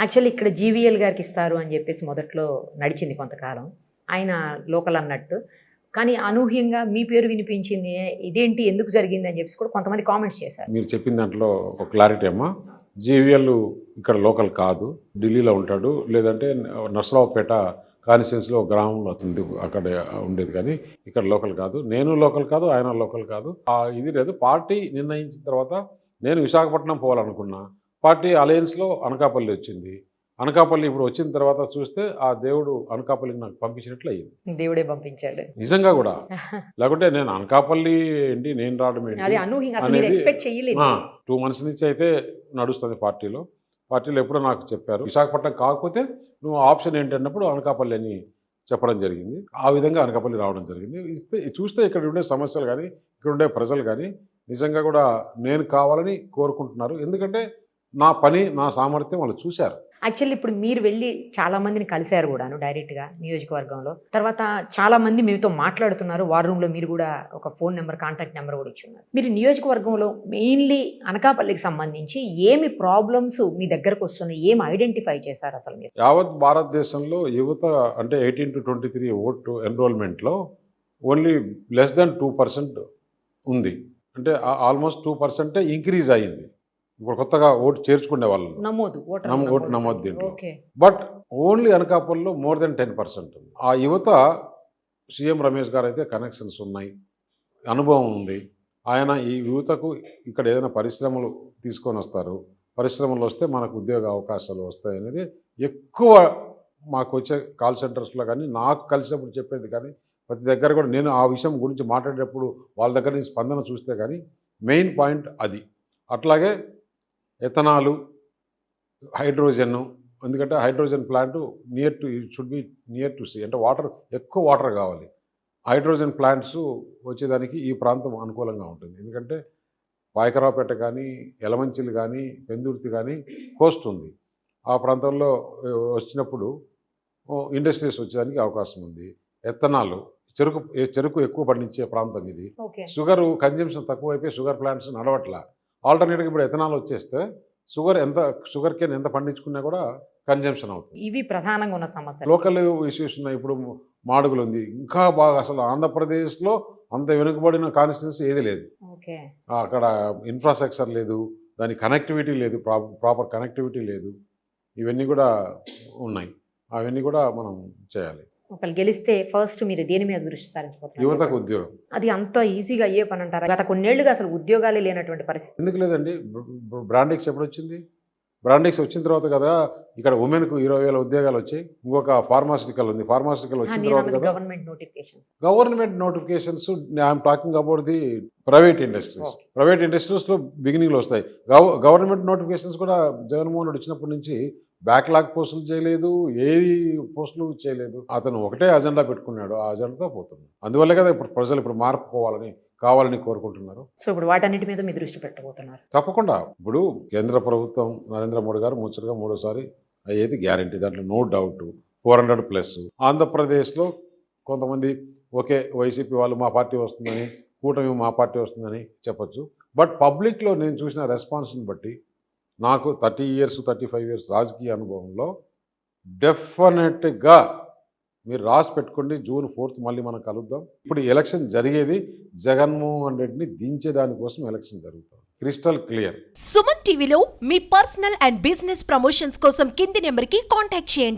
Actually ఇక్కడ జీవీఎల్ గారికి ఇస్తారు అని చెప్పేసి మొదట్లో నడిచింది కొంతకాలం, ఆయన లోకల్ అన్నట్టు. కానీ అనూహ్యంగా మీ పేరు వినిపించింది, ఇదేంటి ఎందుకు జరిగింది అని చెప్పేసి కూడా కొంతమంది కామెంట్స్ చేశారు. మీరు చెప్పిన దాంట్లో ఒక క్లారిటీ అమ్మా. జీవీఎల్ ఇక్కడ లోకల్ కాదు, ఢిల్లీలో ఉంటాడు, లేదంటే నర్సరావుపేట కాన్స్టిట్యున్సీలో ఒక గ్రామంలో అతను అక్కడ ఉండేది, కానీ ఇక్కడ లోకల్ కాదు. నేను లోకల్ కాదు, ఆయన లోకల్ కాదు. ఇది లేదు. పార్టీ నిర్ణయించిన తర్వాత నేను విశాఖపట్నం పోవాలనుకున్నా, పార్టీ అలయన్స్లో అనకాపల్లి వచ్చింది. అనకాపల్లి ఇప్పుడు వచ్చిన తర్వాత చూస్తే ఆ దేవుడు అనకాపల్లికి నాకు పంపించినట్లు అయ్యింది. దేవుడే పంపించాడు నిజంగా కూడా. లేకుంటే నేను అనకాపల్లి ఏంటి, నేను రావడం ఏంటి అనేది 2 months నుంచి అయితే నడుస్తుంది పార్టీలో. ఎప్పుడో నాకు చెప్పారు, విశాఖపట్నం కాకపోతే నువ్వు ఆప్షన్ ఏంటన్నప్పుడు అనకాపల్లి అని చెప్పడం జరిగింది. ఆ విధంగా అనకాపల్లి రావడం జరిగింది. చూస్తే ఇక్కడ ఉండే సమస్యలు కానీ, ఇక్కడ ఉండే ప్రజలు కానీ నిజంగా కూడా నేను కావాలని కోరుకుంటున్నారు. ఎందుకంటే నా పని, నా సామర్థ్యం వాళ్ళు చూశారు. యాక్చువల్లీ ఇప్పుడు మీరు వెళ్ళి చాలా మందిని కలిశారు కూడాను డైరెక్ట్గా నియోజకవర్గంలో. తర్వాత చాలా మంది మీతో మాట్లాడుతున్నారు. వార్ రూమ్లో మీరు కూడా ఒక ఫోన్ నెంబర్, కాంటాక్ట్ నెంబర్ కూడా ఇచ్చున్నారు. మీరు నియోజకవర్గంలో మెయిన్లీ అనకాపల్లికి సంబంధించి ఏమి ప్రాబ్లమ్స్ మీ దగ్గరకు వస్తున్నాయి, ఏమి ఐడెంటిఫై చేశారు అసలు మీరు? యావత్ భారతదేశంలో యువత అంటే 18 to 23 ఓటు ఎన్రోల్మెంట్లో ఓన్లీ లెస్ దెన్ 2% ఉంది. అంటే ఆల్మోస్ట్ 2% ఇంక్రీజ్ అయ్యింది. ఇప్పుడు కొత్తగా ఓటు చేర్చుకునే వాళ్ళు ఓటు నమోదు దీంట్లో. బట్ ఓన్లీ అనకాపల్లిలో మోర్ దెన్ 10% ఉంది. ఆ యువత సీఎం రమేష్ గారు అయితే కనెక్షన్స్ ఉన్నాయి, అనుభవం ఉంది. ఆయన ఈ యువతకు ఇక్కడ ఏదైనా పరిశ్రమలు తీసుకొని వస్తారు, పరిశ్రమలు వస్తే మనకు ఉద్యోగ అవకాశాలు వస్తాయి అనేది ఎక్కువ మాకు వచ్చే కాల్ సెంటర్స్లో కానీ, నాకు కలిసినప్పుడు చెప్పేది కానీ, ప్రతి దగ్గర కూడా నేను ఆ విషయం గురించి మాట్లాడేటప్పుడు వాళ్ళ దగ్గర నుంచి స్పందన చూస్తే కానీ మెయిన్ పాయింట్ అది. అట్లాగే ఎథనాలు, హైడ్రోజన్, ఎందుకంటే hydrogen plant near to sea, అంటే ఎక్కువ వాటర్ కావాలి. హైడ్రోజన్ ప్లాంట్స్ వచ్చేదానికి ఈ ప్రాంతం అనుకూలంగా ఉంటుంది. ఎందుకంటే పాయకరావుపేట కానీ, యలమంచిలి కానీ, పెందుర్తి కానీ కోస్ట్ ఉంది. ఆ ప్రాంతంలో వచ్చినప్పుడు ఇండస్ట్రీస్ వచ్చేదానికి అవకాశం ఉంది. ఎథనాలు, చెరుకు ఎక్కువ పండించే ప్రాంతం ఇది. షుగర్ కన్జంప్షన్ తక్కువైపోయి షుగర్ ప్లాంట్స్ నడవట్లా. ఆల్టర్నేట్గా ఇప్పుడు ఎథనాల్ వచ్చేస్తే షుగర్ కేన్ ఎంత పండించుకున్నా కూడా కన్జంప్షన్ అవుతుంది. ఇవి ప్రధానంగా ఉన్న సమస్య. లోకల్ ఇష్యూస్ ఉన్నాయి. ఇప్పుడు మాడుగులు ఉంది, ఇంకా బాగా అసలు ఆంధ్రప్రదేశ్లో అంత వెనుకబడిన కాన్స్టిట్యున్సీ ఏది లేదు. అక్కడ ఇన్ఫ్రాస్ట్రక్చర్ లేదు, దాని కనెక్టివిటీ లేదు, ప్రాపర్ కనెక్టివిటీ లేదు. ఇవన్నీ కూడా ఉన్నాయి. అవన్నీ కూడా మనం చేయాలి. ఒకళ్ళు గెలిస్తే ఫస్ట్ మీరు దేని మీద దృష్టి సారించబోతున్నారు? యువతకు ఉద్యోగం. అది అంత ఈజీగా అయ్యే పని అంటారా? గత కొన్నేళ్లుగా అసలు ఉద్యోగాలే లేనటువంటి పరిస్థితి. ఎందుకు లేదండి? బ్రాండెక్స్ ఎప్పుడు వచ్చింది? బ్రాండెక్స్ వచ్చిన తర్వాత కదా ఇక్కడ ఉమెన్కు 20,000 ఉద్యోగాలు వచ్చాయి. ఇంకొక ఫార్మాసిటికల్ ఉంది. ఫార్మాసిటికల్ వచ్చిన తర్వాత కదా government notifications. I'm talking about the private industries. Private ఇండస్ట్రీస్లో బిగినింగ్లో వస్తాయి. గవర్నమెంట్ నోటిఫికేషన్స్ కూడా జగన్మోహన్ రెడ్డి వచ్చినప్పటి నుంచి బ్యాక్లాగ్ పోస్టులు చేయలేదు, ఏ పోస్టులు చేయలేదు. అతను ఒకటే అజెండా పెట్టుకున్నాడు, ఆ అజెండాతో పోతుంది. అందువల్లే కదా ఇప్పుడు ప్రజలు ఇప్పుడు మార్పు కావాలని కోరుకుంటున్నారు. సో ఇప్పుడు వాటన్నిటి మీద మీ దృష్టి పెట్టబోతున్నారు? తప్పకుండా. ఇప్పుడు కేంద్ర ప్రభుత్వం నరేంద్ర మోడీ గారు ముచ్చటగా 3వసారి అయ్యేది గ్యారంటీ, దాంట్లో నో డౌట్. 400+. ఆంధ్రప్రదేశ్లో కొంతమంది ఓకే వైసీపీ వాళ్ళు మా పార్టీ వస్తుందని, కూటమి మా పార్టీ వస్తుందని చెప్పచ్చు. బట్ పబ్లిక్లో నేను చూసిన రెస్పాన్స్ని బట్టి నాకు 30 years 35 years రాజకీయ అనుభవంలో డెఫినెట్గా మీరు రాసి పెట్టుకోండి, June 4th మళ్ళీ మనం కలుద్దాం. ఇప్పుడు ఎలక్షన్ జరిగేది జగన్మోహన్ రెడ్డిని దించేదానికోసం ఎలక్షన్ జరుగుతుంది. Crystal clear. సుమన్ టీవీలో మీ పర్సనల్ అండ్ బిజినెస్ ప్రమోషన్స్ కోసం కింది నెంబర్కి కాంటాక్ట్ చేయండి.